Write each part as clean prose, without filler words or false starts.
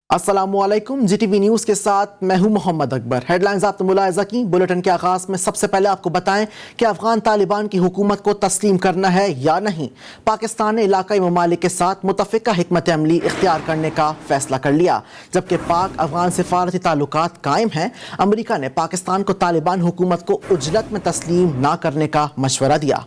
अस्सलामुअलैकुम, जीटीवी न्यूज़ के साथ मैं हूं मोहम्मद अकबर। हेडलाइंस आपने मुलाहिजा की। बुलेटिन के आगाज़ में सबसे पहले आपको बताएं कि अफगान तालिबान की हुकूमत को तस्लीम करना है या नहीं। पाकिस्तान ने इलाकाई ममालिक के साथ मुतफ़िका हिकमत अमली इख्तियार करने का फैसला कर लिया। जबकि पाक अफगान सिफारती ताल्लुकात कायम हैं, अमरीका ने पाकिस्तान को तालिबान हुकूमत को उजलत में तस्लीम ना करने का मशवरा दिया।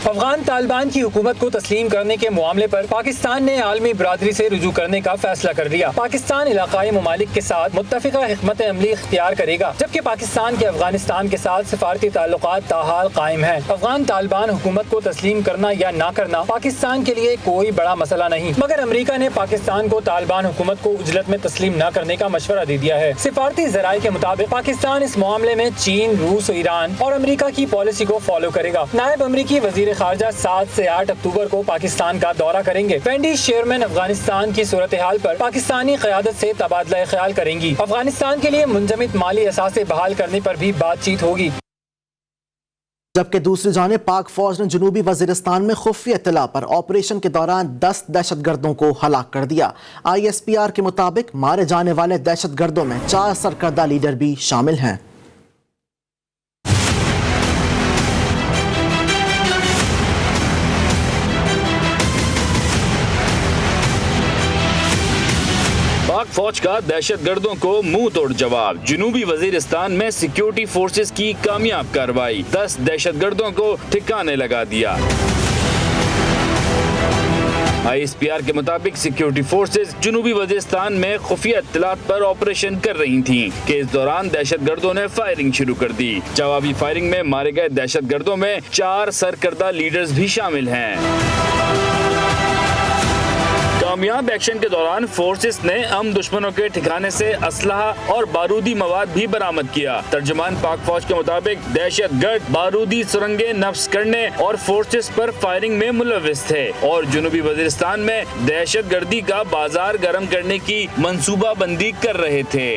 अफगान तालिबान की हुकूमत को तस्लीम करने के मामले पर पाकिस्तान ने आलमी बरादरी से रुजू करने का फैसला कर लिया। पाकिस्तान इलाकाई ममालिक के साथ मुत्तफिका हिकमत अमली इख्तियार करेगा, जबकि पाकिस्तान के अफगानिस्तान के साथ सिफारती ताल्लुकात ताहाल कायम हैं। अफगान तालिबान हुकूमत को तस्लीम करना या ना करना पाकिस्तान के लिए कोई बड़ा मसला नहीं, मगर अमरीका ने पाकिस्तान को तालिबान हुकूमत को उजलत में तस्लीम न करने का मशवरा दे दिया है। सिफारती जराये के मुताबिक पाकिस्तान इस मामले में चीन, रूस, ईरान और अमरीका की पॉलिसी को फॉलो करेगा। नायब अमरीकी वजीर खारजा 7 से 8 अक्टूबर को पाकिस्तान का दौरा करेंगे। वेंडी शेरमैन अफगानिस्तान की सूरत हाल पर पाकिस्तानी क़यादत से तबादला ख्याल करेंगी। अफगानिस्तान के लिए मुंजमिद माली असासे बहाल करने पर भी बातचीत होगी। जबकि दूसरी जानिब पाक फौज ने जनूबी वजीरिस्तान में खुफिया इत्तला पर ऑपरेशन के दौरान 10 दहशतगर्दों को हलाक कर दिया। ISPR के मुताबिक मारे जाने वाले दहशतगर्दों में 4 सरकर्दा लीडर भी शामिल हैं। पाक फौज का दहशतगर्दों को मुंह तोड़ जवाब। जनूबी वजीरिस्तान में सिक्योरिटी फोर्सेस की कामयाब कार्रवाई, 10 दहशतगर्दों को ठिकाने लगा दिया। ISPR के मुताबिक सिक्योरिटी फोर्सेस जनूबी वजीरिस्तान में खुफिया इत्तलात पर ऑपरेशन कर रही थीं कि इस दौरान दहशतगर्दों ने फायरिंग शुरू कर दी। जवाबी फायरिंग में मारे गए दहशतगर्दों में 4 सरकर्दा लीडर्स भी शामिल हैं। कामयाब एक्शन के दौरान फोर्सेस ने दुश्मनों के ठिकाने से असलहा और बारूदी मवाद भी बरामद किया। तर्जुमान पाक फौज के मुताबिक दहशतगर्द बारूदी सुरंगें नफ्स करने और फोर्सेस पर फायरिंग में मुलविस थे और जनूबी वजीरिस्तान में दहशतगर्दी का बाजार गर्म करने की मंसूबा बंदी कर रहे थे।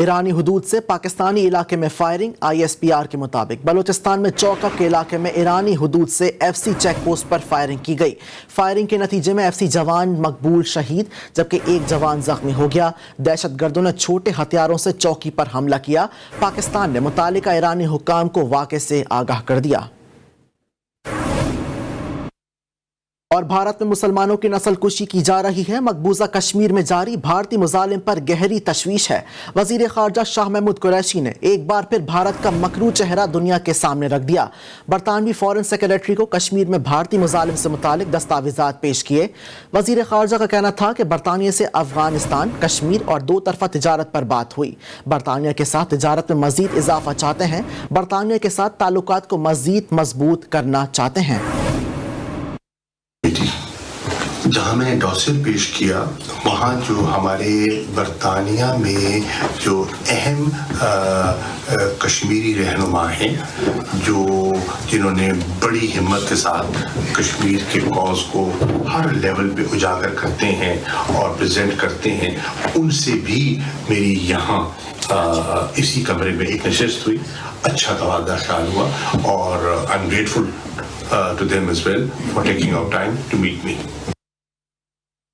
ईरानी हुदूद से पाकिस्तानी इलाके में फायरिंग। ISPR के मुताबिक बलूचिस्तान में चौकप के इलाके में ईरानी हुदूद से FC चेक पोस्ट पर फायरिंग की गई। फायरिंग के नतीजे में FC जवान मकबूल शहीद, जबकि एक जवान जख्मी हो गया। दहशतगर्दों ने छोटे हथियारों से चौकी पर हमला किया। पाकिस्तान ने मुतालिका ईरानी हुक्काम को वाक़े से आगाह कर दिया। और भारत में मुसलमानों की नस्ल कुशी की जा रही है। मकबूजा कश्मीर में जारी भारतीय मुजालिम पर गहरी तशवीश है। वजीर खारजा शाह महमूद कुरैशी ने एक बार फिर भारत का मकरू चेहरा दुनिया के सामने रख दिया। बरतानवी फॉरेन सेक्रेटरी को कश्मीर में भारतीय मुजालिम से मुतालिक दस्तावेजात पेश किए। वजीर खारजा का कहना था कि बरतानिया से अफगानिस्तान, कश्मीर और 2 तरफा तिजारत पर बात हुई। बरतानिया के साथ तिजारत में मजीद इजाफा चाहते हैं। बरतानिया के साथ ताल्लुकात को मजीद मजबूत करना चाहते हैं। जहाँ मैंने डॉसिर पेश किया, वहाँ जो हमारे बरतानिया में जो अहम कश्मीरी रहनुमा हैं, जिन्होंने बड़ी हिम्मत के साथ कश्मीर के कॉज को हर लेवल पे उजागर करते हैं और प्रेजेंट करते हैं, उनसे भी मेरी यहाँ इसी कमरे में एक नशिस्त हुई। अच्छा तबादला ख्याल हुआ और I am grateful to them as well for taking out time to meet me.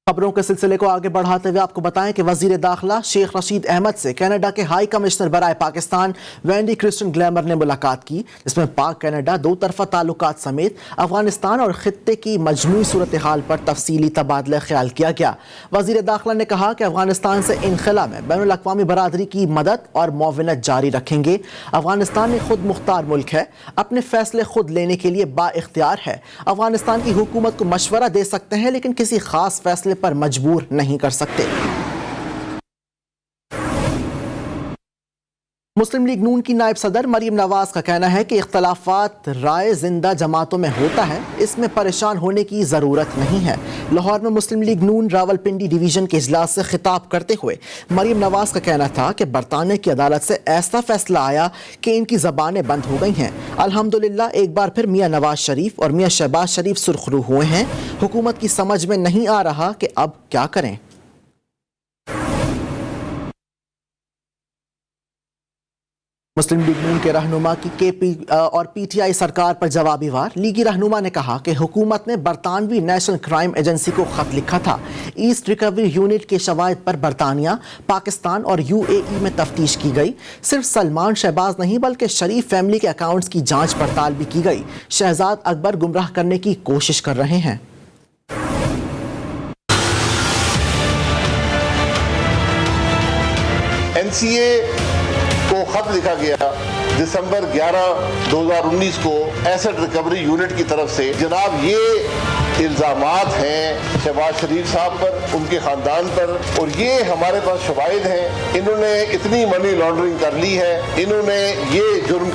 खबरों के सिलसिले को आगे बढ़ाते हुए आपको बताएं कि वजीर दाखिला शेख रशीद अहमद से कनाडा के हाई कमिश्नर बराए पाकिस्तान वेंडी क्रिस्टियन ग्लैमर ने मुलाकात की, जिसमें पाक कनाडा 2 तरफा ताल्लुकात समेत अफगानिस्तान और खित्ते की मजमूई सूरत हाल पर तफसीली तबादला ख्याल किया गया। वजीर दाखिला ने कहा कि अफगानिस्तान से इनखला में बैनुल अक़वामी बरादरी की मदद और मुआवनत जारी रखेंगे। अफगानिस्तान एक खुद मुख्तार मुल्क है, अपने फैसले खुद लेने के लिए बाइख्तियार है। अफगानिस्तान की हुकूमत को मशवरा दे सकते हैं, लेकिन किसी खास फैसले पर मजबूर नहीं कर सकते। मुस्लिम लीग नून की नायब सदर मरीम नवाज का कहना है कि इख्तलाफात राय जिंदा जमातों में होता है, इसमें परेशान होने की ज़रूरत नहीं है। लाहौर में मुस्लिम लीग नून रावलपिंडी डिवीज़न के इजलास से खिताब करते हुए मरीम नवाज का कहना था कि बरतानिया की अदालत से ऐसा फैसला आया कि इनकी ज़बानें बंद हो गई हैं। अल्हम्दुलिल्लाह एक बार फिर मियाँ नवाज शरीफ और मियाँ शहबाज शरीफ सुरखरू हुए हैं। हुकूमत की समझ में नहीं आ रहा कि अब क्या करें। مسلم لیگ نون کے رہنما کی کے پی اور پی ٹی آئی سرکار پر جوابی وار۔ لیگی رہنما نے کہا کہ حکومت نے برطانوی نیشنل کرائم ایجنسی کو خط لکھا تھا۔ ایسٹ ریکوری یونٹ کے شواہد پر برطانیہ، پاکستان اور یو اے ای میں تفتیش کی گئی۔ صرف سلمان شہباز نہیں بلکہ شریف فیملی کے اکاؤنٹس کی جانچ پڑتال بھی کی گئی۔ شہزاد اکبر گمراہ کرنے کی کوشش کر رہے ہیں۔ NCA کو خط لکھا گیا دسمبر 11 2019 کو ایسٹ ریکوری یونٹ کی طرف سے، جناب یہ الزامات ہیں شہباز شریف صاحب پر، ان کے خاندان پر، اور یہ ہمارے پاس شواہد ہیں، انہوں نے اتنی منی لانڈرنگ کر لی ہے، انہوں نے یہ جرم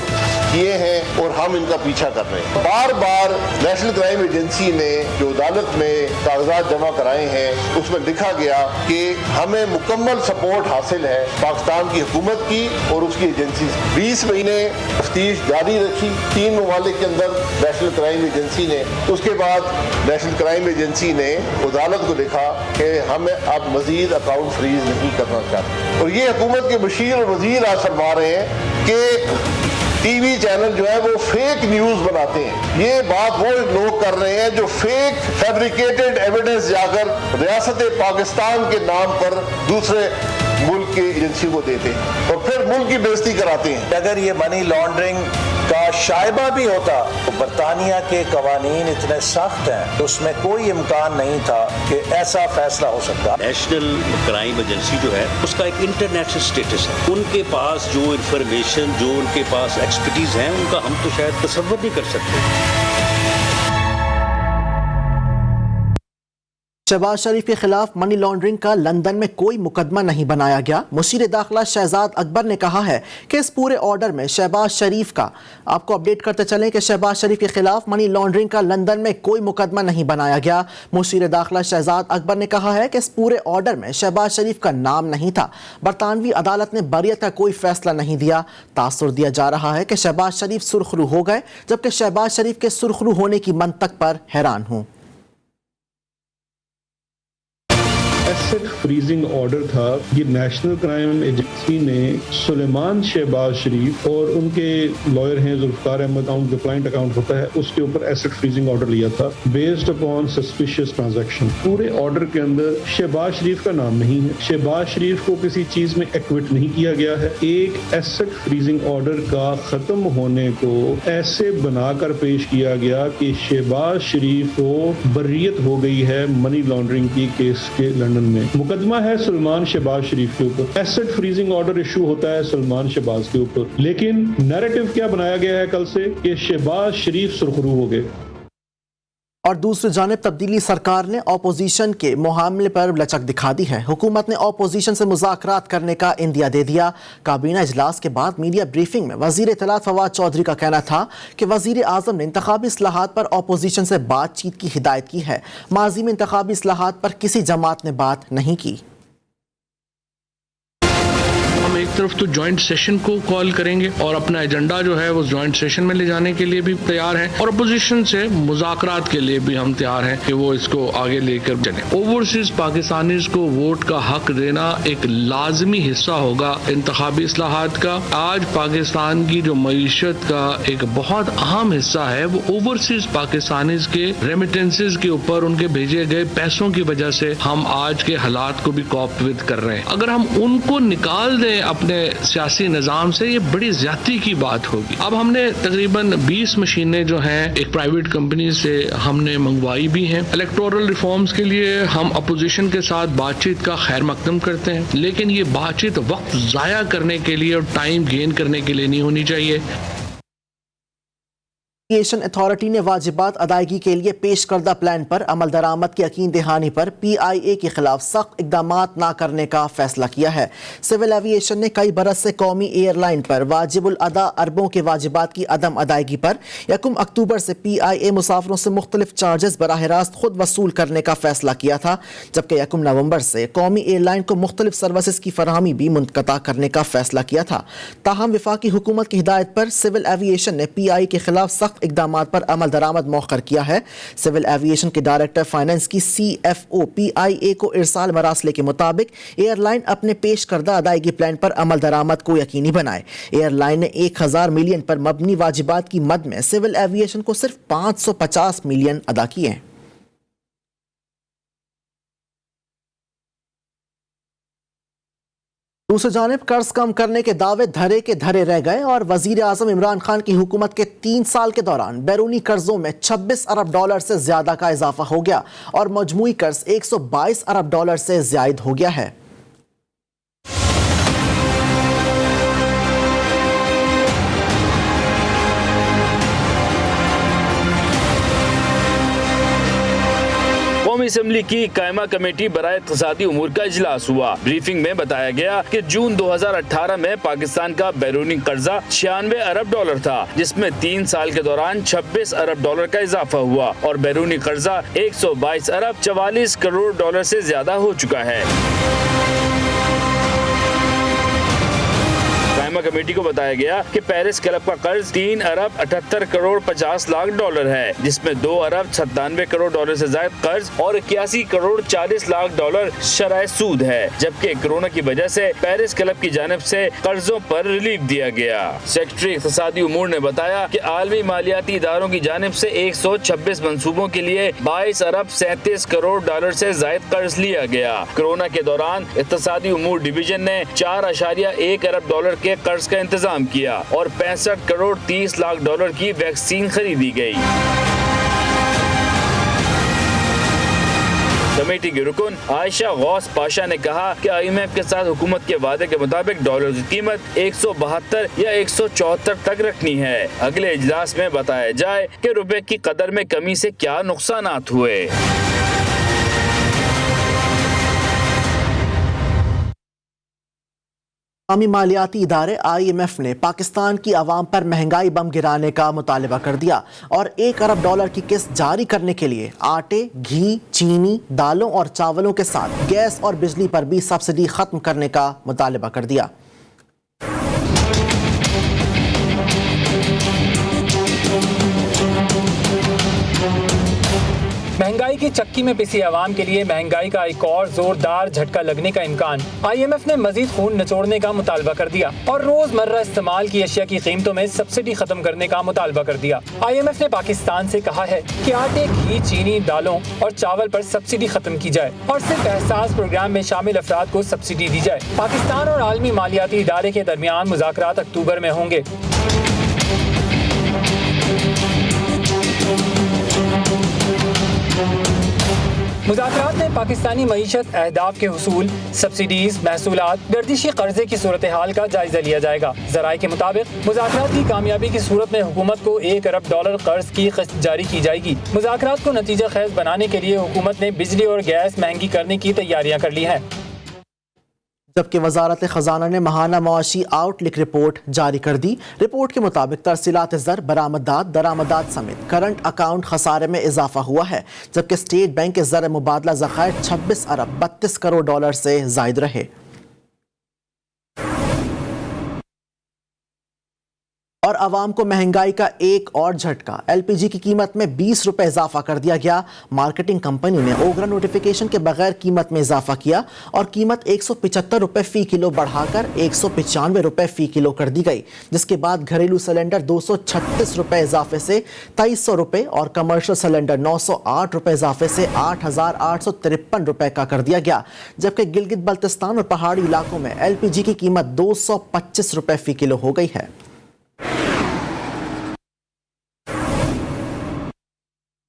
کیے ہیں اور ہم ان کا پیچھا کر رہے ہیں۔ بار بار نیشنل کرائم ایجنسی نے جو عدالت میں کاغذات جمع کرائے ہیں اس میں لکھا گیا کہ ہمیں مکمل سپورٹ حاصل ہے پاکستان کی حکومت کی اور اس کی ایجنسی سے۔ 20 مہینے تفتیش جاری رکھی 3 ممالک کے اندر نیشنل کرائم ایجنسی نے۔ اس کے بعد نیشنل کرائم ایجنسی نے عدالت کو لکھا کہ ہمیں اب مزید اکاؤنٹ فریز نہیں کرنا چاہتے، اور یہ حکومت کے مشیر اور وزیر آج فرما رہے ہیں کہ ٹی وی چینل جو ہے وہ فیک نیوز بناتے ہیں۔ یہ بات وہ لوگ کر رہے ہیں جو فیک فیبریکیٹڈ ایویڈنس جا کر ریاست پاکستان کے نام پر دوسرے ملک کی ایجنسی کو دیتے ہیں اور پھر ملک کی بےزتی کراتے ہیں۔ اگر یہ منی لانڈرنگ کا شائبہ بھی ہوتا تو برطانیہ کے قوانین اتنے سخت ہیں تو اس میں کوئی امکان نہیں تھا کہ ایسا فیصلہ ہو سکتا۔ نیشنل کرائم ایجنسی جو ہے اس کا ایک انٹرنیشنل سٹیٹس ہے، ان کے پاس جو انفارمیشن، جو ان کے پاس ایکسپرٹیز ہیں، ان کا ہم تو شاید تصور نہیں کر سکتے۔ شہباز شریف کے خلاف منی لانڈرنگ کا لندن میں کوئی مقدمہ نہیں بنایا گیا۔ مشیر داخلہ شہزاد اکبر نے کہا ہے کہ اس پورے آرڈر میں شہباز شریف کا، آپ کو اپڈیٹ کرتے چلیں کہ شہباز شریف کے خلاف منی لانڈرنگ کا لندن میں کوئی مقدمہ نہیں بنایا گیا۔ مشیر داخلہ شہزاد اکبر نے کہا ہے کہ اس پورے آرڈر میں شہباز شریف کا نام نہیں تھا۔ برطانوی عدالت نے بریت کا کوئی فیصلہ نہیں دیا۔ تاثر دیا جا رہا ہے کہ شہباز شریف سرخرو ہو گئے، جبکہ شہباز شریف کے سرخرو ہونے کی منطق پر حیران ہوں۔ ایسٹ فریزنگ آرڈر تھا، یہ نیشنل کرائم ایجنسی نے سلیمان شہباز شریف اور ان کے لائر ہیں ذوالفقار احمد، ان کا کلائنٹ اکاؤنٹ ہوتا ہے، اس کے اوپر ایسٹ فریزنگ آرڈر لیا تھا بیسڈ اپون سسپیشیس ٹرانزیکشن۔ پورے آرڈر کے اندر شہباز شریف کا نام نہیں ہے، شہباز شریف کو کسی چیز میں ایکوٹ نہیں کیا گیا ہے۔ ایک ایسٹ فریزنگ آرڈر کا ختم ہونے کو ایسے بنا کر پیش کیا گیا کہ شہباز شریف کو بریت ہو گئی ہے منی لانڈرنگ کی کیس کے لندن میں۔ مقدمہ ہے سلمان شہباز شریف کے اوپر، ایسٹ فریزنگ آرڈر ایشو ہوتا ہے سلمان شہباز کے اوپر، لیکن نیریٹو کیا بنایا گیا ہے کل سے کہ شہباز شریف سرخرو ہو گئے۔ اور دوسری جانب تبدیلی سرکار نے اپوزیشن کے معاملے پر لچک دکھا دی ہے۔ حکومت نے اپوزیشن سے مذاکرات کرنے کا عندیہ دے دیا۔ کابینہ اجلاس کے بعد میڈیا بریفنگ میں وزیر اطلاعات فواد چودھری کا کہنا تھا کہ وزیر اعظم نے انتخابی اصلاحات پر اپوزیشن سے بات چیت کی ہدایت کی ہے۔ ماضی میں انتخابی اصلاحات پر کسی جماعت نے بات نہیں کی۔ ہم ایک طرف تو جوائنٹ سیشن کو کال کریں گے اور اپنا ایجنڈا جو ہے وہ جوائنٹ سیشن میں لے جانے کے لیے بھی تیار ہیں، اور اپوزیشن سے مذاکرات کے لیے بھی ہم تیار ہیں کہ وہ اس کو آگے لے کر چلیں۔ اوورسیز پاکستانیز کو ووٹ کا حق دینا ایک لازمی حصہ ہوگا انتخابی اصلاحات کا۔ آج پاکستان کی جو معیشت کا ایک بہت اہم حصہ ہے وہ اوورسیز پاکستانیز کے ریمیٹنسز کے اوپر، ان کے بھیجے گئے پیسوں کی وجہ سے ہم آج کے حالات کو بھی کوپ ود کر رہے ہیں۔ اگر ہم ان کو نکال دیں اپنے سیاسی نظام سے، یہ بڑی زیادتی کی بات ہوگی۔ اب ہم نے تقریباً 20 مشینیں جو ہیں ایک پرائیویٹ کمپنی سے ہم نے منگوائی بھی ہیں۔ الیکٹورل ریفارمز کے لیے ہم اپوزیشن کے ساتھ بات چیت کا خیر مقدم کرتے ہیں، لیکن یہ بات چیت وقت ضائع کرنے کے لیے اور ٹائم گین کرنے کے لیے نہیں ہونی چاہیے۔ ایویشن اتھارٹی نے واجبات ادائیگی کے لیے پیش کردہ پلان پر عمل درآمد کی یقین دہانی پر پی آئی اے کے خلاف سخت اقدامات نہ کرنے کا فیصلہ کیا ہے۔ سول ایویشن نے کئی برس سے قومی ایئر لائن پر واجب الادا اربوں کے واجبات کی عدم ادائیگی پر 1 اکتوبر سے پی آئی اے مسافروں سے مختلف چارجز براہ راست خود وصول کرنے کا فیصلہ کیا تھا، جبکہ 1 نومبر سے قومی ایئر لائن کو مختلف سروسز کی فراہمی بھی منقطع کرنے کا فیصلہ کیا تھا۔ تاہم وفاقی حکومت کی ہدایت پر سول ایویشن نے پی آئی اے کے خلاف سخت سخت اقدامات پر عمل درآمد مؤخر کیا ہے۔ سول ایویشن کے ڈائریکٹر فائنانس کی CFO PIA کو ارسال مراسلے کے مطابق ایئر لائن اپنے پیش کردہ ادائیگی پلان پر عمل درآمد کو یقینی بنائے۔ ایئر لائن نے 1000 ملین پر مبنی واجبات کی مد میں سول ایویشن کو صرف 550 ملین ادا کیے ہیں۔ دوسری جانب قرض کم کرنے کے دعوے دھرے کے دھرے رہ گئے اور وزیر اعظم عمران خان کی حکومت کے 3 سال کے دوران بیرونی قرضوں میں $26 ارب سے زیادہ کا اضافہ ہو گیا اور مجموعی قرض $122 ارب سے زائد ہو گیا ہے۔ قومی اسمبلی کی قائمہ کمیٹی برائے اقتصادی امور کا اجلاس ہوا۔ بریفنگ میں بتایا گیا کہ جون 2018 میں پاکستان کا بیرونی قرضہ $96 ارب تھا، جس میں 3 سال کے دوران $26 ارب کا اضافہ ہوا اور بیرونی قرضہ $122 ارب 44 کروڑ سے زیادہ ہو چکا ہے۔ قائمہ کمیٹی کو بتایا گیا کہ پیرس کلب کا قرض $3 ارب 78 کروڑ 50 لاکھ ہے، جس میں $2 ارب 97 کروڑ سے زائد قرض اور 81 کروڑ 40 لاکھ شرح سود ہے، جبکہ کورونا کی وجہ سے پیرس کلب کی جانب سے قرضوں پر ریلیف دیا گیا۔ سیکرٹری اقتصادی امور نے بتایا کہ عالمی مالیاتی اداروں کی جانب سے 126 منصوبوں کے لیے $22 ارب 37 کروڑ سے زائد قرض لیا گیا۔ کورونا کے دوران اقتصادی امور ڈویژن نے $4.1 ارب کے قرض کا انتظام کیا اور $65 کروڑ 30 لاکھ کی ویکسین خریدی گئی۔ کمیٹی کی رکن عائشہ غوث پاشا نے کہا کہ IMF کے ساتھ حکومت کے وعدے کے مطابق ڈالر کی قیمت 172 یا 174 تک رکھنی ہے۔ اگلے اجلاس میں بتایا جائے کہ روپے کی قدر میں کمی سے کیا نقصانات ہوئے۔ عوامی مالیاتی ادارے IMF نے پاکستان کی عوام پر مہنگائی بم گرانے کا مطالبہ کر دیا اور $1 ارب کی قسط جاری کرنے کے لیے آٹے، گھی، چینی، دالوں اور چاولوں کے ساتھ گیس اور بجلی پر بھی سبسڈی ختم کرنے کا مطالبہ کر دیا۔ مہنگائی کی چکی میں پسی عوام کے لیے مہنگائی کا ایک اور زوردار جھٹکا لگنے کا امکان۔ IMF نے مزید خون نچوڑنے کا مطالبہ کر دیا اور روز مرہ استعمال کی اشیاء کی قیمتوں میں سبسڈی ختم کرنے کا مطالبہ کر دیا۔ IMF نے پاکستان سے کہا ہے کہ آٹے، گھی، چینی، دالوں اور چاول پر سبسڈی ختم کی جائے اور صرف احساس پروگرام میں شامل افراد کو سبسڈی دی جائے۔ پاکستان اور عالمی مالیاتی ادارے کے درمیان مذاکرات اکتوبر میں ہوں گے۔ مذاکرات میں پاکستانی معیشت، اہداف کے حصول، سبسڈیز، محصولات، گردشی قرضے کی صورتحال کا جائزہ لیا جائے گا۔ ذرائع کے مطابق مذاکرات کی کامیابی کی صورت میں حکومت کو $1 ارب قرض کی قسط جاری کی جائے گی۔ مذاکرات کو نتیجہ خیز بنانے کے لیے حکومت نے بجلی اور گیس مہنگی کرنے کی تیاریاں کر لی ہیں، جبکہ وزارت خزانہ نے ماہانہ معاشی آؤٹ لک رپورٹ جاری کر دی۔ رپورٹ کے مطابق ترسیلات زر، برآمدات، درآمدات سمیت کرنٹ اکاؤنٹ خسارے میں اضافہ ہوا ہے، جبکہ اسٹیٹ بینک کے زر مبادلہ ذخائر $26 ارب 32 کروڑ سے زائد رہے۔ اور عوام کو مہنگائی کا ایک اور جھٹکا، LPG کی قیمت میں $20 اضافہ کر دیا گیا۔ مارکیٹنگ کمپنی نے اوگرا نوٹیفیکیشن کے بغیر قیمت میں اضافہ کیا اور قیمت $175 فی کلو بڑھا کر $195 فی کلو کر دی گئی، جس کے بعد گھریلو سلنڈر $236 اضافے سے $2300 اور کمرشل سلنڈر $908 اضافے سے $8853 کا کر دیا گیا، جبکہ گلگت بلتستان اور پہاڑی علاقوں میں LPG کی قیمت $225 فی کلو ہو گئی ہے۔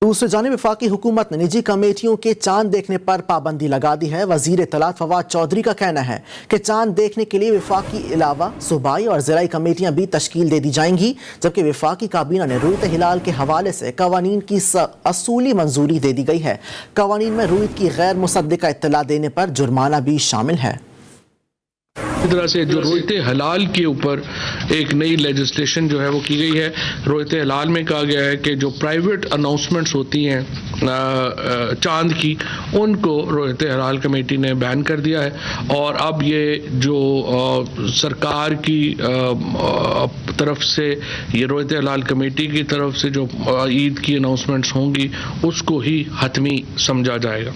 دوسری جانب وفاقی حکومت نے نجی کمیٹیوں کے چاند دیکھنے پر پابندی لگا دی ہے۔ وزیر اطلاعات فواد چودھری کا کہنا ہے کہ چاند دیکھنے کے لیے وفاقی علاوہ صوبائی اور ضلعی کمیٹیاں بھی تشکیل دے دی جائیں گی، جبکہ وفاقی کابینہ نے رویت ہلال کے حوالے سے قوانین کی اصولی منظوری دے دی گئی ہے۔ قوانین میں رویت کی غیر مصدقہ اطلاع دینے پر جرمانہ بھی شامل ہے۔ इस तरह से जो रोयत हलाल के ऊपर एक नई लेजिस्लेशन जो है वो की गई है। रोयत हलाल में कहा गया है कि जो प्राइवेट अनाउंसमेंट्स होती हैं चांद की, उनको रोयत हलाल कमेटी ने बैन कर दिया है। और अब ये जो सरकार की तरफ से ये रोयत हलाल कमेटी की तरफ से जो ईद की अनाउंसमेंट्स होंगी उसको ही हतमी समझा जाएगा।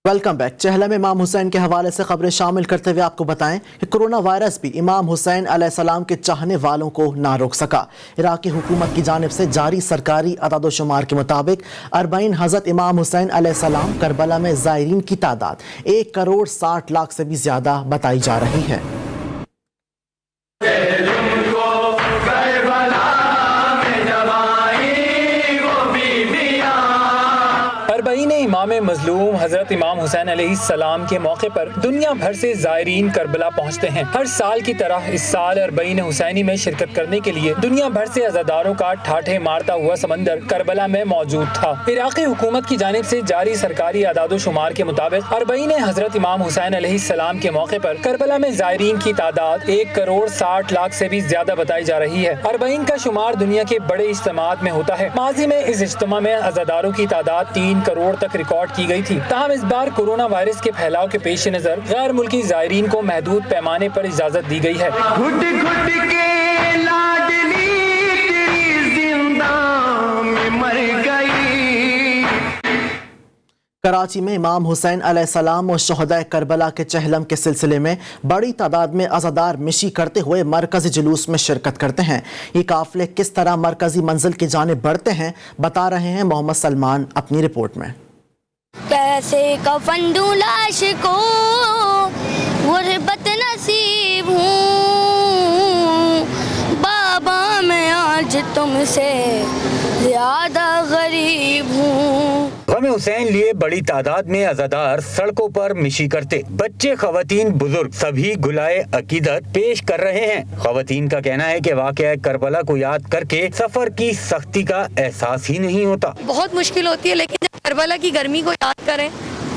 Welcome back. चहला में इमाम हुसैन के हवाले से खबरें शामिल करते हुए आपको बताएं कि कोरोना वायरस भी इमाम हुसैन अलैहिस्सलाम के चाहने वालों को ना रोक सका। इराक़ी हुकूमत की जानिब से जारी सरकारी अदाद-ओ-शुमार के मुताबिक 40 हज़रत इमाम हुसैन अलैहिस्सलाम करबला में ज़ायरीन की तादाद 1 करोड़ 60 लाख से भी ज़्यादा बताई जा रही है। अरबईन इमाम मजलूम हजरत इमाम हुसैन अलैहिस्सलाम के मौके पर दुनिया भर से ज़ायरीन करबला पहुँचते हैं। हर साल की तरह इस साल अरबईन हुसैनी में शिरकत करने के लिए दुनिया भर से अज़ादारों का ठाठे मारता हुआ समंदर करबला में मौजूद था। इराक़ी हुकूमत की जानिब से जारी सरकारी अदाद-ओ-शुमार के मुताबिक अरबईन हजरत इमाम हुसैन अलैहिस्सलाम के मौके पर करबला में ज़ायरीन की तादाद 1 करोड़ 60 लाख से भी ज्यादा बताई जा रही है। अरबईन का शुमार दुनिया के बड़े इज्तिमात में होता है। माजी में इस इज्तिमा में अज़ादारों की तादाद 3 करोड़ तक रिकॉर्ड की गई थी। ताहम इस बार कोरोना वायरस के फैलाव के पेश नजर गैर मुल्की ज़ायरीन को महदूद पैमाने पर इजाजत दी गई है। कराची में इमाम हुसैन अलैहिस्सलाम और शोहदाए करबला के चहलम के सिलसिले में बड़ी तादाद में अज़ादार मिशी करते हुए मरकजी जुलूस में शिरकत करते हैं। ये काफिले किस तरह मरकजी मंजिल की जानिब बढ़ते हैं, बता रहे हैं मोहम्मद सलमान अपनी रिपोर्ट में। कैसे कफन दूं लाश को गुर्बत नसीब हूँ, बाबा मैं आज तुमसे ज्यादा गरीब हूँ। गम हुसैन लिए बड़ी तादाद में अज़ादार सड़कों पर मिशी करते, बच्चे खवातीन बुजुर्ग सभी गुलाए अकीदत पेश कर रहे हैं। खवातीन का कहना है कि वाक़या करबला को याद करके सफर की सख्ती का एहसास ही नहीं होता। बहुत मुश्किल होती है, लेकिन जब करबला की गर्मी को याद करें,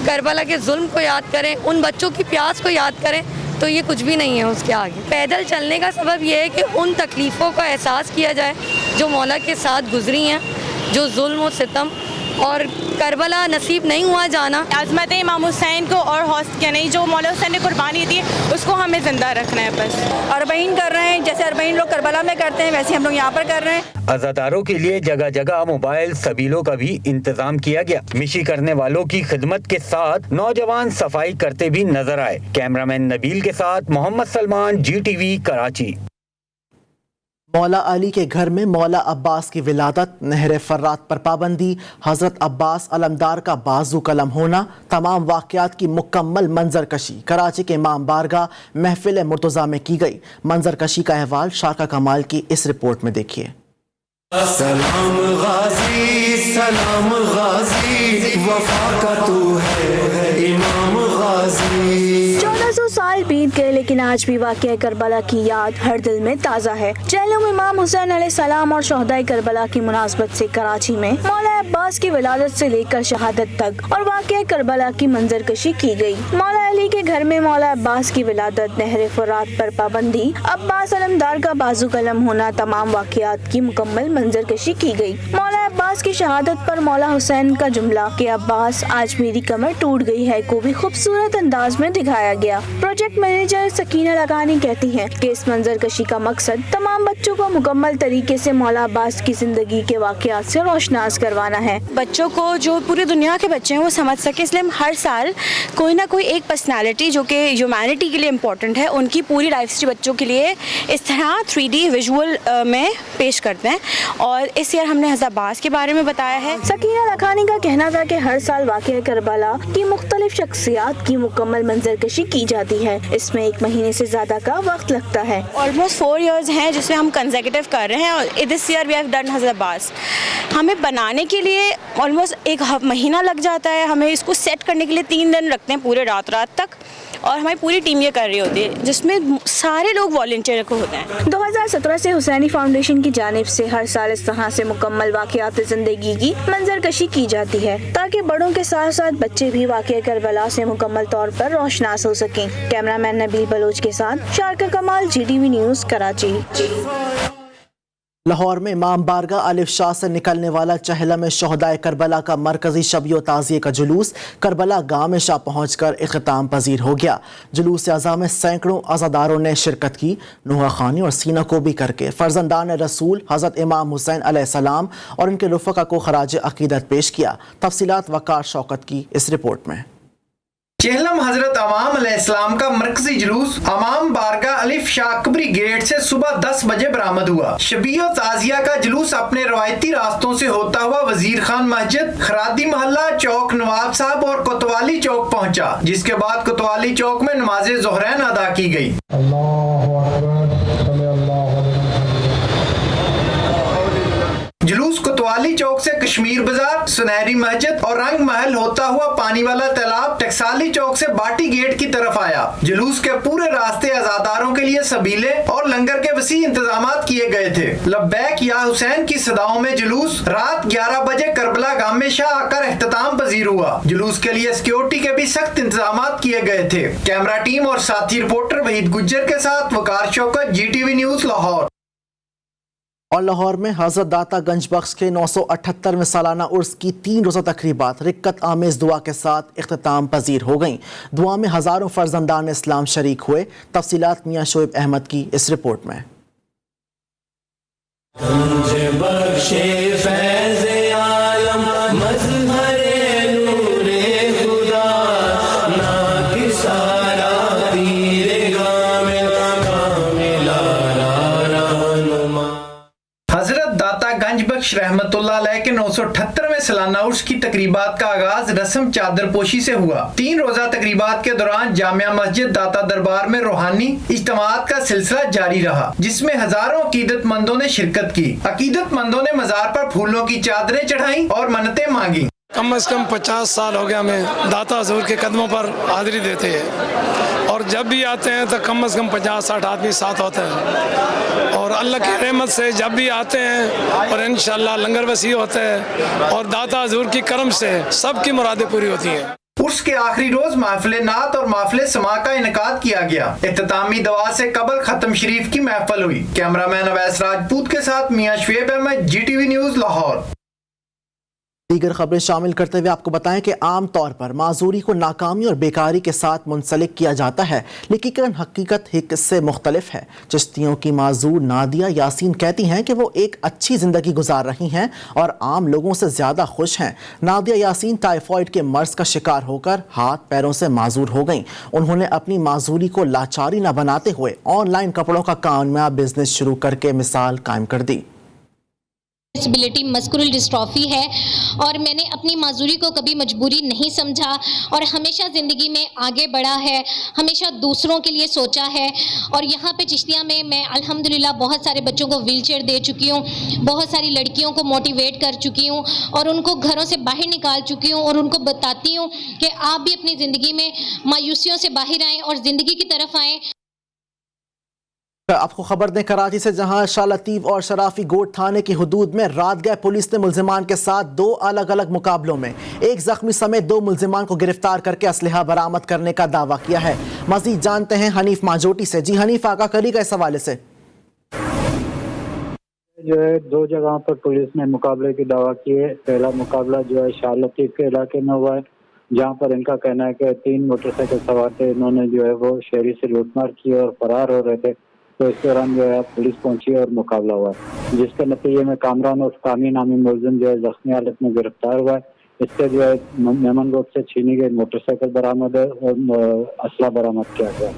करबला के जुल्म को याद करें, उन बच्चों की प्यास को याद करें, तो ये कुछ भी नहीं है उसके आगे। पैदल चलने का सबब ये है कि उन तकलीफ़ों का एहसास किया जाए जो मौला के साथ गुजरी हैं, जो जुल्म और सितम और करबला नसीब नहीं हुआ जाना। आज़मत इमाम हुसैन को और यानी जो मौला हुसैन ने कुर्बानी दी उसको हमें ज़िंदा रखना है बस। अरबईन कर रहे हैं, जैसे अरबईन लोग करबला में करते हैं वैसे हम लोग यहाँ पर कर रहे हैं। अज़ादारों के लिए जगह जगह मोबाइल सबीलों का भी इंतजाम किया गया। मिशी करने वालों की खिदमत के साथ नौजवान सफाई करते भी नजर आए। कैमरामैन नबील के साथ मोहम्मद सलमान, GTV कराची। मौला अली के घर में मौला अब्बास की विलादत, नहर फर्रात पर पाबंदी, हज़रत अब्बास अलमदार का बाजू कलम होना, तमाम वाक़यात की मुकम्मल मंजर कशी कराची के इमाम बारगाह महफिल मुर्तज़ा में की गई। मंजर कशी का अहवाल शाका कमाल की इस रिपोर्ट में देखिए। सलाम गाजी वफा का तू है इमाम गाजी। 1400 साल बीत गए, लेकिन आज भी वाक़या करबला की याद हर दिल में ताज़ा है। चहलम इमाम हुसैन अलैहिस्सलाम और शोहदाए करबला की मुनासबत से कराची में मौला अब्बास की विलादत से लेकर शहादत तक और वाक़या करबला की मंजरकशी की गई। मौला अली के घर में मौला अब्बास की विलादत, नहर फरात पर पाबंदी, अब्बास अलमदार का बाजू कलम होना, तमाम वाक़यात की मुकम्मल मंजरकशी की गई। मौला अब्बास की शहादत पर मौला हुसैन का जुमला कि अब्बास आज मेरी कमर टूट गई है को भी खूबसूरत अंदाज में दिखाया गया। प्रोजेक्ट मैनेजर सकीना लगानी कहती हैं कि इस मंजरकशी का मकसद तमाम बच्चों को मुकम्मल तरीके से मौला अब्बास की जिंदगी के वाक़यात से रोशनास करवाना है। बच्चों को, जो पूरी दुनिया के बच्चे हैं, वो समझ सके, इसलिए हम हर साल कोई ना कोई एक पर्सनालिटी जो कि ह्यूमैनिटी के लिए इम्पोर्टेंट है, उनकी पूरी लाइफ हिस्ट्री बच्चों के लिए इस तरह 3D विजुअल में पेश करते हैं। और इस ईयर हमने हज़रत अब्बास के बारे में बताया है। सकीना लगानी का कहना था कि हर साल वाक़या करबला की मुख्तलिफ शख्सियात की मुकम्मल मंजरकशी की जाती है। इसमें 1 महीने से ज्यादा का वक्त लगता है। ऑलमोस्ट 4 years हैं जिसमें हम कंसेक्यूटिव कर रहे हैं और this year we have done Hazrat Abbas. हमें बनाने के लिए ऑलमोस्ट 1 महीना लग जाता है। हमें इसको सेट करने के लिए 3 दिन लगते हैं पूरे रात तक। और हमारी पूरी टीम ये कर रही होती है, जिसमें सारे लोग वॉलंटियर को होते हैं। 2017 से हुसैनी फाउंडेशन की जानिब से हर साल इस तरह से मुकम्मल वाक़यात ज़िंदगी की मंजरकशी की जाती है ताकि बड़ों के साथ साथ बच्चे भी वाक़या करबला से मुकम्मल तौर पर रोशनास हो सकें। कैमरामैन नबील बलोच के साथ शारका कमाल, GTV न्यूज़, कराची। लाहौर में इमाम बारगाह अलिफ शाह से निकलने वाला चहला में शोहदाए करबला का मरकजी शब ताज़िये का जुलूस करबला गाँव में शाह पहुँच कर इख्तिताम पजीर हो गया। जुलूस अज़ा में सैकड़ों अज़ादारों ने शिरकत की। नुहा खानी और सीना को भी करके फर्जंदान रसूल हज़रत इमाम हुसैन अलैहिस्सलाम और इनके रफ़क़ा को खराज अक़ीदत पेश किया। तफसीलात वक़ार शौकत की इस रिपोर्ट में। चेहलम हजरत अमाम अलैहिस्सलाम का मरकजी जुलूस अमाम बारगाह अलिफ शाह अकबरी गेट से सुबह 10 बजे बरामद हुआ। शबीयो ताजिया का जुलूस अपने रवायती रास्तों से होता हुआ वजीर खान मस्जिद, खरादी मोहल्ला, चौक नवाब साहब और कोतवाली चौक पहुंचा, जिसके बाद कोतवाली चौक में नमाज ज़ोहरैन अदा की गई। जुलूस कोतवाली चौक से कश्मीर बाजार, सुनहरी मस्जिद और रंग महल होता हुआ पानी वाला तालाब, टकसाली चौक से बाटी गेट की तरफ आया। जुलूस के पूरे रास्ते अज़ादारों के लिए सबीले और लंगर के वसी इंतजामात किए गए थे। लब्बैक या हुसैन की सदाओं में जुलूस रात 11 बजे करबला गाँव में शाह आकर इख्तिताम पजीर हुआ। जुलूस के लिए सिक्योरिटी के भी सख्त इंतजामात किए गए थे। कैमरा टीम और साथी रिपोर्टर वहीद गुज्जर के साथ वकार शौकत, GTV न्यूज़, लाहौर। और लाहौर में हज़रत दाता गंज बख्श के 978वें सालाना उर्स की 3 रोज़ा तकरीबात रिक्कत आमेज़ दुआ के साथ इख्तिताम पजीर हो गईं। दुआ में हज़ारों फर्जंदान इस्लाम शरीक हुए। तफसीलात मियाँ शोएब अहमद की इस रिपोर्ट में। रहमतुल्लाह अलैह के 978वें सालाना उर्स की तकरीबात का आगाज रस्म चादर पोशी से हुआ। 3 रोजा तकरीबात के दौरान जामिया मस्जिद दाता दरबार में रूहानी इज्तिमात का सिलसिला जारी रहा, जिसमें हजारों अकीदतमंदों ने शिरकत की। अकीदतमंदों ने मजार पर फूलों की चादरें चढ़ाई और मन्नतें मांगी। कम से कम 50 साल हो गया हमें दाता हजूर के कदमों पर हाजिरी देते हैं, और जब भी आते हैं तो कम से कम 50-60 आदमी साथ होते हैं, और अल्लाह की रहमत से जब भी आते हैं और इंशाअल्लाह लंगर वसी होते हैं और दाता हजूर की करम से सबकी मुरादें पूरी होती हैं। उर्स के आखिरी रोज महफिल नात और महफिल समा का इनकाद किया गया। इख्तितामी दवा से कबल खत्म शरीफ की महफिल हुई। कैमरामैन अवैस राजपूत के साथ मियाँ शोएब अहमद, GTV न्यूज़, लाहौर। दीगर खबरें शामिल करते हुए आपको बताएं कि आम तौर पर माजूरी को नाकामी और बेकारी के साथ मुंसलिक किया जाता है, लेकिन हकीकत इससे मुख्तलिफ है। चिश्तियों की माजूर नादिया यासीन कहती हैं कि वो एक अच्छी ज़िंदगी गुजार रही हैं और आम लोगों से ज़्यादा खुश हैं। नादिया यासीन टाइफॉइड के मर्ज का शिकार होकर हाथ पैरों से माजूर हो गईं। उन्होंने अपनी माजूरी को लाचारी न बनाते हुए ऑनलाइन कपड़ों का कामयाब बिजनेस शुरू करके मिसाल कायम कर दी। डिसेबिलिटी मस्कुलर डिस्ट्रॉफी है और मैंने अपनी माजूरी को कभी मजबूरी नहीं समझा और हमेशा ज़िंदगी में आगे बढ़ा है, हमेशा दूसरों के लिए सोचा है। और यहाँ पे चिश्तिया में मैं अल्हम्दुलिल्लाह बहुत सारे बच्चों को व्हीलचेयर दे चुकी हूँ, बहुत सारी लड़कियों को मोटिवेट कर चुकी हूँ और उनको घरों से बाहर निकाल चुकी हूँ और उनको बताती हूँ कि आप भी अपनी ज़िंदगी में मायूसियों से बाहर आएँ और ज़िंदगी की तरफ आएँ। आपको खबर दें कराची से, जहां शाह लतीफ और शराफी गोट थाने की हुदूद में रात गए पुलिस ने मुल्जिमान के साथ 2 अलग अलग मुकाबलों में एक जख्मी समेत 2 मुल्जिमान को गिरफ्तार करके असलहा बरामद करने का दावा किया है। मजीद जानते हैं हनीफ माजोटी से। जी हनीफ, आगा करिएगा इस हवाले से। जो है 2 जगहों पर पुलिस ने मुकाबले की दावा की है। पहला मुकाबला जो है शाह लतीफ के इलाके में हुआ है, जहाँ पर इनका कहना है कि 3 मोटरसाइकिल सवार थे, इन्होंने जो है वो शहरी से लूटमार की और फरार हो रहे थे। तो इस दौरान जो है पुलिस पहुंची और मुकाबला हुआ, जिसके नतीजे में कामरान और कामी नामी मुलजिम जो है जख्मी हालत में गिरफ्तार हुआ है। इससे जो है मेमन रोड से छीनी गई मोटरसाइकिल बरामद है और असला बरामद किया गया।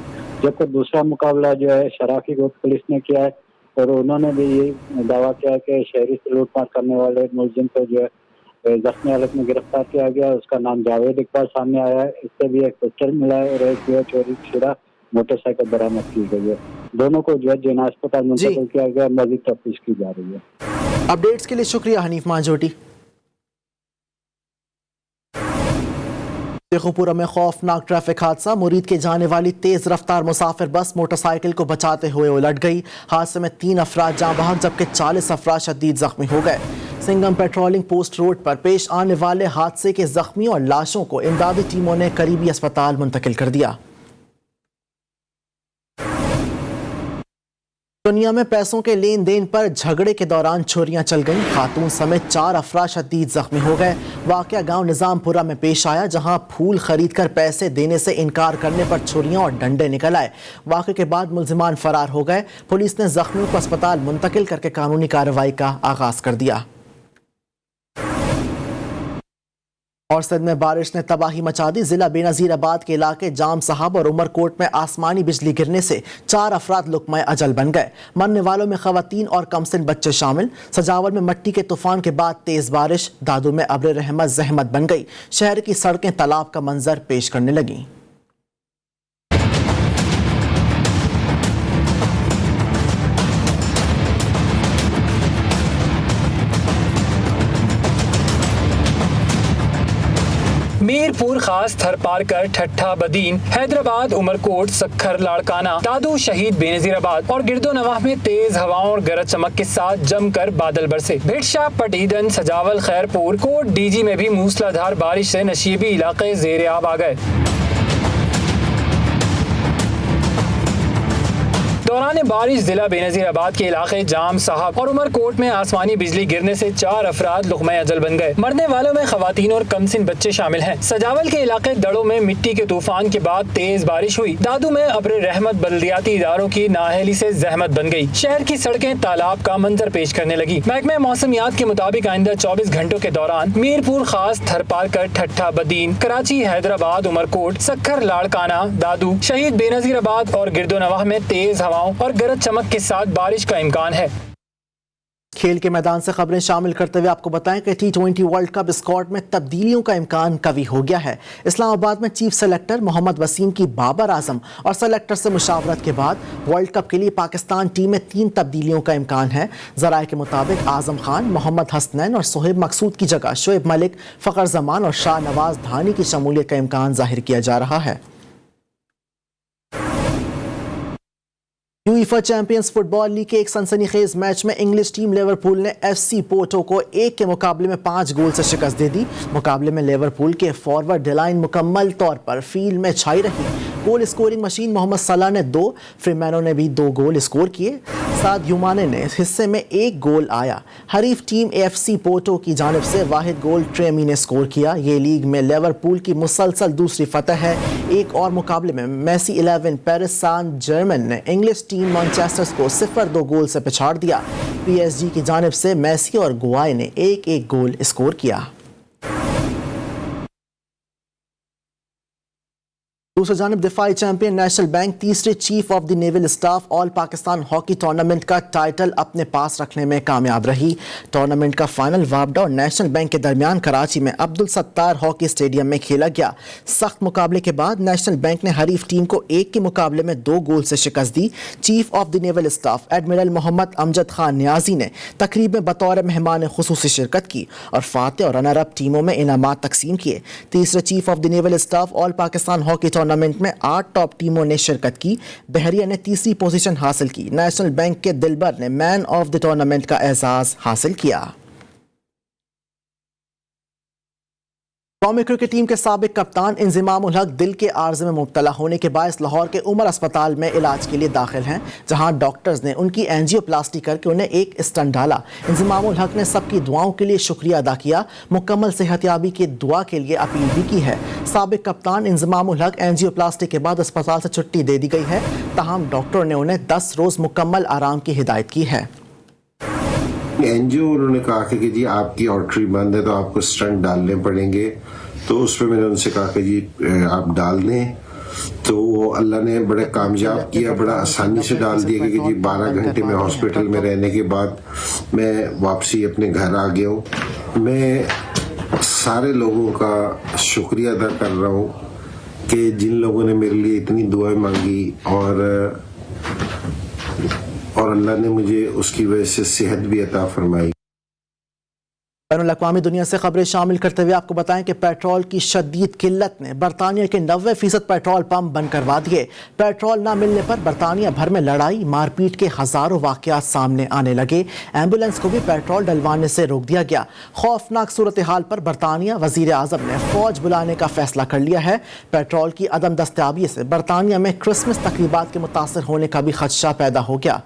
जबकि दूसरा मुकाबला जो है शराफी गोट पुलिस ने किया है और उन्होंने भी ये दावा किया है कि शहरी से लूटमार करने वाले मुलजिम को जो है जख्मी हालत में गिरफ्तार किया गया। उसका नाम जावेद इकबाल सामने आया है। इससे भी एक पिस्टल मिला है और एक जो है चोरी शुदा मोटरसाइकिल बरामद की गई है। दोनों को जो है जेना अस्पताल मुंतकिल किया गया, मजीद तफ्तीश की जा रही है। अपडेट्स के लिए शुक्रिया हनीफ मांझोटी। शेखोपुरा में खौफनाक ट्रैफिक हादसा, मुरीद के जाने वाली तेज रफ्तार मुसाफिर बस मोटरसाइकिल को बचाते हुए उलट गई। हादसे में 3 अफराद जाँ बहक जबकि 40 अफराद शदीद जख्मी हो गए। सिंगम पेट्रोलिंग पोस्ट रोड पर पेश आने वाले हादसे के जख्मी और लाशों को इमदादी टीमों ने करीबी अस्पताल मुंतकिल कर दिया। दुनिया में पैसों के लेन देन पर झगड़े के दौरान छुरियां चल गईं, खातून समेत 4 अफराद शदीद जख्मी हो गए। वाकया गांव निजामपुरा में पेश आया, जहां फूल खरीदकर पैसे देने से इनकार करने पर छुरियां और डंडे निकल आए। वाकये के बाद मुल्जिमान फरार हो गए। पुलिस ने जख्मियों को अस्पताल मुंतकिल करके कानूनी कार्रवाई का आगाज कर दिया। और सिंध में बारिश ने तबाही मचा दी। जिला बेनजीराबाद के इलाके जाम साहब और उमरकोट में आसमानी बिजली गिरने से 4 अफराद लुकमा अजल बन गए। मरने वालों में खवातीन और कमसिन बच्चे शामिल। सजावल में मट्टी के तूफान के बाद तेज बारिश, दादू में अब्र रहमत जहमत बन गई। शहर की सड़कें तालाब का मंजर पेश करने लगी। मीरपुर खास थरपारकर ठट्ठा बदीन हैदराबाद उमरकोट सखर लाड़काना दादू शहीद बेनजीराबाद और गिरदो नवाह में तेज हवाओं और गरज चमक के साथ जमकर बादल बरसे। भिटशा पटीदन सजावल खैरपुर कोट डीजी में भी मूसलाधार बारिश से नशीबी इलाके जेर आब आ गए। दौरान बारिश जिला बेनजीराबाद के इलाके जाम साहब और उमरकोट में आसमानी बिजली गिरने से 4 अफराद लुकमा अजल बन गए। मरने वालों में खवातीन और कमसिन बच्चे शामिल हैं। सजावल के इलाके दड़ों में मिट्टी के तूफान के बाद तेज बारिश हुई। दादू में अब्र रहमत बल्दियाती इदारों की नाअहली से जहमत बन गई। शहर की सड़कें तालाब का मंजर पेश करने लगी। महकमे मौसमियात के मुताबिक आइंदा 24 घंटों के दौरान मीरपुर खास थरपारकर ठट्ठा बदीन कराची हैदराबाद उमरकोट सखर लाड़काना दादू शहीद बेनजीराबाद और गिरदो नवाह में तेज हवाओं और गरज चमक के साथ बारिश का इम्कान है। खेल के मैदान से खबरें शामिल करते हुए आपको बताएं कि T20 वर्ल्ड कप स्क्वाड में तब्दीलियों का इम्कान कवी हो गया है। इस्लामाबाद में चीफ सेलेक्टर मोहम्मद वसीम की बाबर आजम और सेलेक्टर से मुशावरत के बाद वर्ल्ड कप के लिए पाकिस्तान टीम में 3 तब्दीलियों का इम्कान है। ज़राए के मुताबिक आजम खान, मोहम्मद हसनैन और सोहेब मकसूद की जगह शोएब मलिक, फ़खर जमान और शाह नवाज धानी की शमूलियत का इम्कान जाहिर किया जा रहा है। यूईफा चैंपियंस फुटबॉल लीग के एक सनसनीखेज मैच में इंग्लिश टीम लिवरपूल ने FC पोर्टो को 1 के मुकाबले में 5 गोल से शिकस्त दे दी। मुकाबले में लिवरपूल के फॉरवर्ड डिलाइन मुकम्मल तौर पर फील्ड में छाई रही। गोल स्कोरिंग मशीन मोहम्मद सलाह ने 2, फिरमैनो ने भी 2 गोल स्कोर किए। सादियो माने ने हिस्से में 1 गोल आया। हरीफ टीम FC पोर्टो की जानिब से वाहिद गोल ट्रेमी ने स्कोर किया। ये लीग में लिवरपूल की मुसलसल दूसरी फतह है। एक और मुकाबले में मैसी 11 पेरिस सान जर्मन ने इंग्लिश टीम मैनचेस्टर को 0-2 गोल से पिछाड़ दिया। PSG की जानिब से मैसी और गुआए ने 1-1 गोल स्कोर किया। दूसरी जानिब दिफाई चैंपियन नेशनल बैंक तीसरे chief of the naval staff all Pakistan hockey tournament का टाइटल अपने पास रखने में कामयाब रही। टूर्नामेंट का फाइनल वापडा और नेशनल बैंक के दरमियान कराची में अब्दुल सत्तार हॉकी स्टेडियम में खेला गया। सख्त मुकाबले के बाद नेशनल बैंक ने हरीफ टीम को 1 के मुकाबले में 2 गोल से शिकस्त दी। Chief of the naval staff admiral Mohammad Amjad Khan Niazi ने तकरीब में बतौर मेहमान खुसूसी शिरकत की और फातह और रनर अप टीमों में इनामात तकसीम किए। तीसरे chief of the naval staff all Pakistan hockey tournament में 8 टॉप टीमों ने शिरकत की। बहरिया ने तीसरी पोजीशन हासिल की। नेशनल बैंक के दिलबर ने मैन ऑफ द टूर्नामेंट का एजाज हासिल किया। कौमी क्रिकेट टीम के साबिक कप्तान इंज़िमामुल हक दिल के आर्जे में मुब्तला होने के बायस लाहौर के उमर अस्पताल में इलाज के लिए दाखिल हैं, जहां डॉक्टर्स ने उनकी एंजियोप्लास्टी करके उन्हें एक स्टंट डाला। इंज़िमामुल हक ने सबकी दुआओं के लिए शुक्रिया अदा किया। मुकम्मल सेहतयाबी की दुआ के लिए अपील भी की है। साबिक कप्तान इंज़िमामुल हक एंजियोप्लास्टी के बाद अस्पताल से छुट्टी दे दी गई है। ताहम डॉक्टर ने उन्हें 10 रोज़ मुकम्मल आराम की हिदायत की है। एनजीओ उन्होंने कहा कि जी आपकी आर्टरी बंद है तो आपको स्टंट डालने पड़ेंगे, तो उस पर मैंने उनसे कहा कि जी आप डाल दें, तो वो अल्लाह ने बड़े कामयाब किया, बड़ा आसानी से डाल दिया कि जी 12 घंटे में हॉस्पिटल में रहने के बाद मैं वापसी अपने घर आ गया हूँ। मैं सारे लोगों का शुक्रिया अदा कर रहा हूँ कि जिन लोगों ने मेरे लिए इतनी दुआएं मांगी और अल्लाह ने मुझे उसकी वजह से सेहत भी अता फरमाई। بین الاقوامی دنیا سے خبریں شامل کرتے ہوئے آپ کو بتائیں کہ پیٹرول کی شدید قلت نے برطانیہ کے 90% پیٹرول پمپ بند کروا دیے۔ پیٹرول نہ ملنے پر برطانیہ بھر میں لڑائی مار پیٹ کے ہزاروں واقعات سامنے آنے لگے۔ ایمبولینس کو بھی پیٹرول ڈلوانے سے روک دیا گیا۔ خوفناک صورتحال پر برطانیہ وزیر اعظم نے فوج بلانے کا فیصلہ کر لیا ہے۔ پیٹرول کی عدم دستیابی سے برطانیہ میں کرسمس تقریبات کے متاثر ہونے کا بھی خدشہ پیدا ہو گیا۔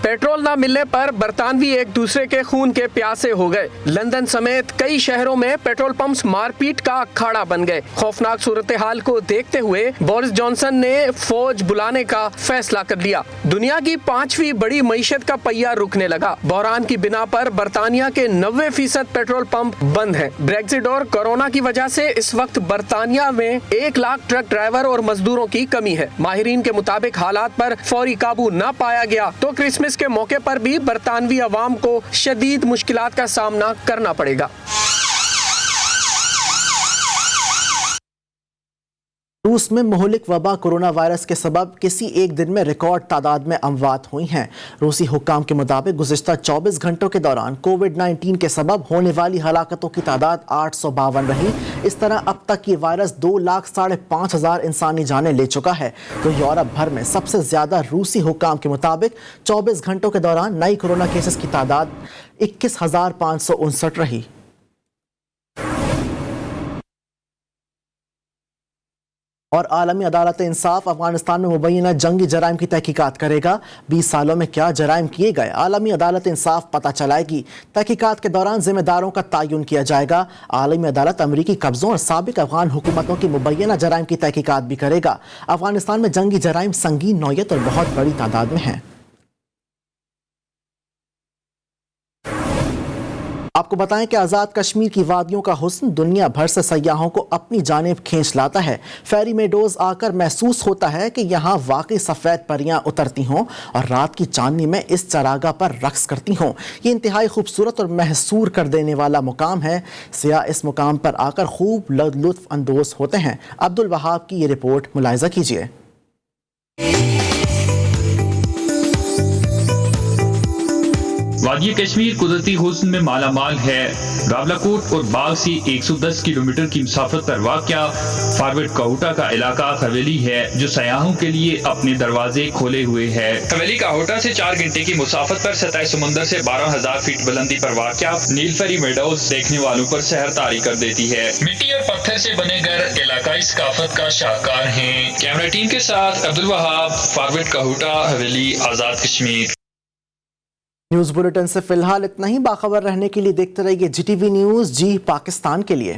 پیٹرول نہ ملنے پر برطانوی ایک دوسرے کے خون کے پیاسے ہو گئے۔ لندن سمیت کئی شہروں میں پیٹرول پمپس مار پیٹ کا اکھاڑا بن گئے۔ خوفناک صورتحال کو دیکھتے ہوئے بورس جانسن نے فوج بلانے کا فیصلہ کر لیا۔ دنیا کی 5ویں بڑی معیشت کا پہیہ رکنے لگا۔ بحران کی بنا پر برطانیہ کے 90% پیٹرول پمپ بند ہیں۔ بریگزٹ اور کورونا کی وجہ سے اس وقت برطانیہ میں 1 لاکھ ٹرک ڈرائیور اور مزدوروں کی کمی ہے۔ ماہرین کے مطابق حالات پر فوری قابو نہ پایا گیا تو کرسمس کے موقع پر بھی برطانوی عوام کو شدید مشکلات کا سامنا کرنا پڑے گا۔ روس میں مہلک وبا کورونا وائرس کے سبب کسی ایک دن میں ریکارڈ تعداد میں اموات ہوئی ہیں۔ روسی حکام کے مطابق گزشتہ 24 گھنٹوں کے دوران کووڈ-19 کے سبب ہونے والی ہلاکتوں کی تعداد 852 رہی۔ اس طرح اب تک یہ وائرس 2,05,000 انسانی جانیں لے چکا ہے۔ تو یورپ بھر میں سب سے زیادہ روسی حکام کے مطابق 24 گھنٹوں کے دوران نئی کورونا کیسز کی تعداد 21,559 رہی۔ اور عالمی عدالت انصاف افغانستان میں مبینہ جنگی جرائم کی تحقیقات کرے گا۔ 20 سالوں میں کیا جرائم کیے گئے عالمی عدالت انصاف پتہ چلائے گی۔ تحقیقات کے دوران ذمہ داروں کا تعین کیا جائے گا۔ عالمی عدالت امریکی قبضوں اور سابق افغان حکومتوں کی مبینہ جرائم کی تحقیقات بھی کرے گا۔ افغانستان میں جنگی جرائم سنگین نوعیت اور بہت بڑی تعداد میں ہیں۔ آپ کو بتائیں کہ آزاد کشمیر کی وادیوں کا حسن دنیا بھر سے سیاحوں کو اپنی جانب کھینچ لاتا ہے۔ فیری میڈوز آ کر محسوس ہوتا ہے کہ یہاں واقعی سفید پریاں اترتی ہوں اور رات کی چاندنی میں اس چراگاہ پر رقص کرتی ہوں۔ یہ انتہائی خوبصورت اور محصور کر دینے والا مقام ہے۔ سیاح اس مقام پر آ کر خوب لطف اندوز ہوتے ہیں۔ عبدالوہاب کی یہ رپورٹ ملاحظہ کیجیے۔ وادی کشمیر قدرتی حسن میں مالا مال ہے۔ راولاکوٹ اور باغ سے 110 کلومیٹر کی مسافت پر واقع فارورڈ کاہوٹا کا علاقہ حویلی ہے جو سیاحوں کے لیے اپنے دروازے کھولے ہوئے ہے۔ حویلی کاہوٹا سے 4 گھنٹے کی مسافت پر سطح سمندر سے 12,000 فٹ بلندی پر واقع نیل فیری میڈوز دیکھنے والوں پر سحر طاری کر دیتی ہے۔ مٹی اور پتھر سے بنے گھر علاقائی ثقافت کا شاہکار ہیں۔ کیمرہ ٹیم کے ساتھ عبدالوہاب، فارورڈ کاہوٹا، حویلی، آزاد کشمیر۔ نیوز بلیٹن سے فی الحال اتنا ہی۔ باخبر رہنے کے لیے دیکھتے رہیے GTV نیوز، جی پاکستان کے لیے۔